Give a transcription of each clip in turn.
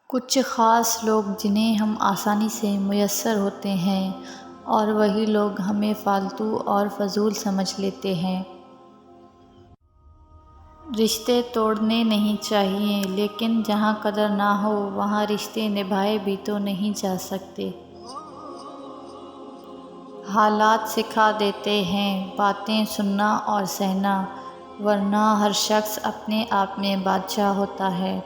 کچھ خاص لوگ جنہیں ہم آسانی سے میسر ہوتے ہیں اور وہی لوگ ہمیں فالتو اور فضول سمجھ لیتے ہیں۔ رشتے توڑنے نہیں چاہیے، لیکن جہاں قدر نہ ہو وہاں رشتے نبھائے بھی تو نہیں جا سکتے۔ حالات سکھا دیتے ہیں باتیں سننا اور سہنا، ورنہ ہر شخص اپنے آپ میں بادشاہ ہوتا ہے۔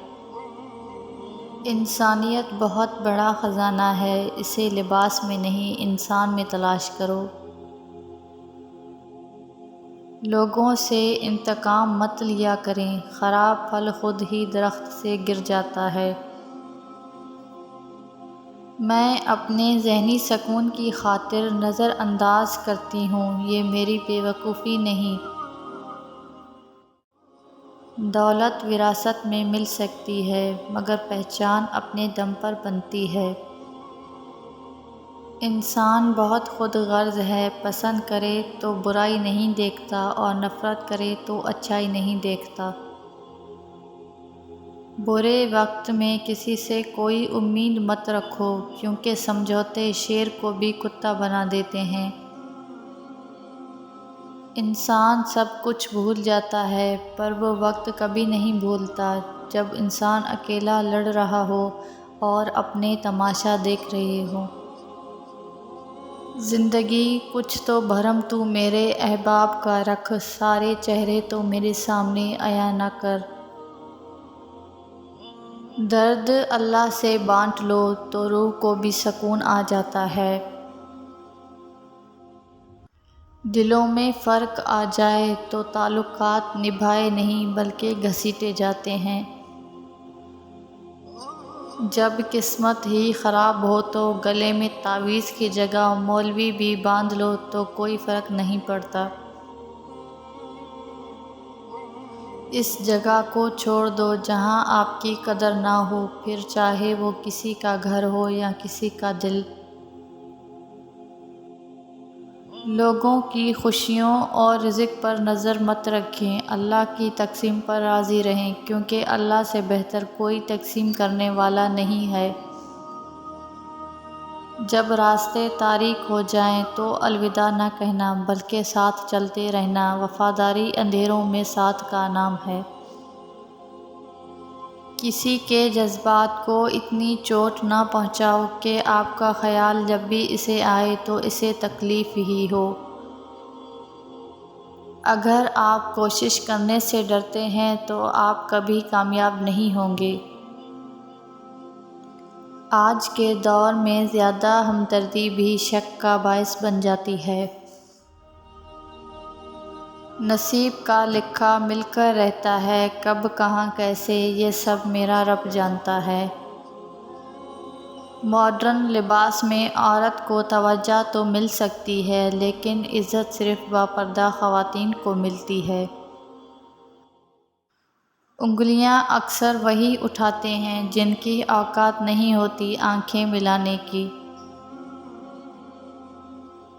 انسانیت بہت بڑا خزانہ ہے، اسے لباس میں نہیں انسان میں تلاش کرو۔ لوگوں سے انتقام مت لیا کریں، خراب پھل خود ہی درخت سے گر جاتا ہے۔ میں اپنے ذہنی سکون کی خاطر نظر انداز کرتی ہوں، یہ میری بے وقوفی نہیں۔ دولت وراثت میں مل سکتی ہے، مگر پہچان اپنے دم پر بنتی ہے۔ انسان بہت خود غرض ہے، پسند کرے تو برائی نہیں دیکھتا اور نفرت کرے تو اچھائی نہیں دیکھتا۔ برے وقت میں کسی سے کوئی امید مت رکھو، کیونکہ سمجھوتے شیر کو بھی کتا بنا دیتے ہیں۔ انسان سب کچھ بھول جاتا ہے، پر وہ وقت کبھی نہیں بھولتا جب انسان اکیلا لڑ رہا ہو اور اپنے تماشا دیکھ رہے ہوں۔ زندگی کچھ تو بھرم تو میرے احباب کا رکھ، سارے چہرے تو میرے سامنے عیاں نہ کر۔ درد اللہ سے بانٹ لو تو روح کو بھی سکون آ جاتا ہے۔ دلوں میں فرق آ جائے تو تعلقات نبھائے نہیں بلکہ گھسیٹے جاتے ہیں۔ جب قسمت ہی خراب ہو تو گلے میں تعویذ کی جگہ مولوی بھی باندھ لو تو کوئی فرق نہیں پڑتا۔ اس جگہ کو چھوڑ دو جہاں آپ کی قدر نہ ہو، پھر چاہے وہ کسی کا گھر ہو یا کسی کا دل۔ لوگوں کی خوشیوں اور رزق پر نظر مت رکھیں، اللہ کی تقسیم پر راضی رہیں، کیونکہ اللہ سے بہتر کوئی تقسیم کرنے والا نہیں ہے۔ جب راستے تاریک ہو جائیں تو الوداع نہ کہنا بلکہ ساتھ چلتے رہنا، وفاداری اندھیروں میں ساتھ کا نام ہے۔ کسی کے جذبات کو اتنی چوٹ نہ پہنچاؤ کہ آپ کا خیال جب بھی اسے آئے تو اسے تکلیف ہی ہو۔ اگر آپ کوشش کرنے سے ڈرتے ہیں تو آپ کبھی کامیاب نہیں ہوں گے۔ آج کے دور میں زیادہ ہمدردی بھی شک کا باعث بن جاتی ہے۔ نصیب کا لکھا مل کر رہتا ہے، کب کہاں کیسے یہ سب میرا رب جانتا ہے۔ ماڈرن لباس میں عورت کو توجہ تو مل سکتی ہے، لیکن عزت صرف باپردہ خواتین کو ملتی ہے۔ انگلیاں اکثر وہی اٹھاتے ہیں جن کی اوقات نہیں ہوتی آنکھیں ملانے کی۔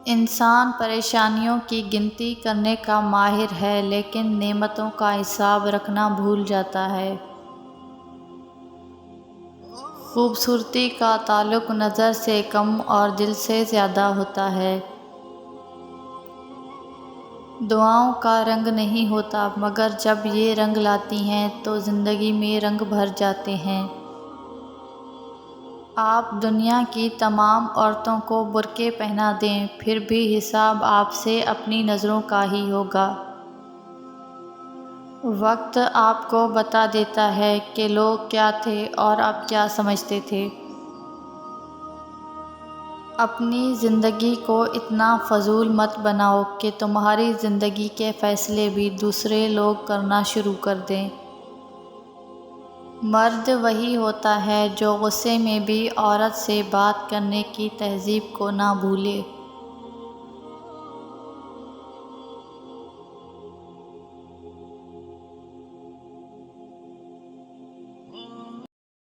انسان پریشانیوں کی گنتی کرنے کا ماہر ہے، لیکن نعمتوں کا حساب رکھنا بھول جاتا ہے۔ خوبصورتی کا تعلق نظر سے کم اور دل سے زیادہ ہوتا ہے۔ دعاؤں کا رنگ نہیں ہوتا، مگر جب یہ رنگ لاتی ہیں تو زندگی میں رنگ بھر جاتے ہیں۔ آپ دنیا کی تمام عورتوں کو برقعے پہنا دیں، پھر بھی حساب آپ سے اپنی نظروں کا ہی ہوگا۔ وقت آپ کو بتا دیتا ہے کہ لوگ کیا تھے اور آپ کیا سمجھتے تھے۔ اپنی زندگی کو اتنا فضول مت بناؤ کہ تمہاری زندگی کے فیصلے بھی دوسرے لوگ کرنا شروع کر دیں۔ مرد وہی ہوتا ہے جو غصے میں بھی عورت سے بات کرنے کی تہذیب کو نہ بھولے۔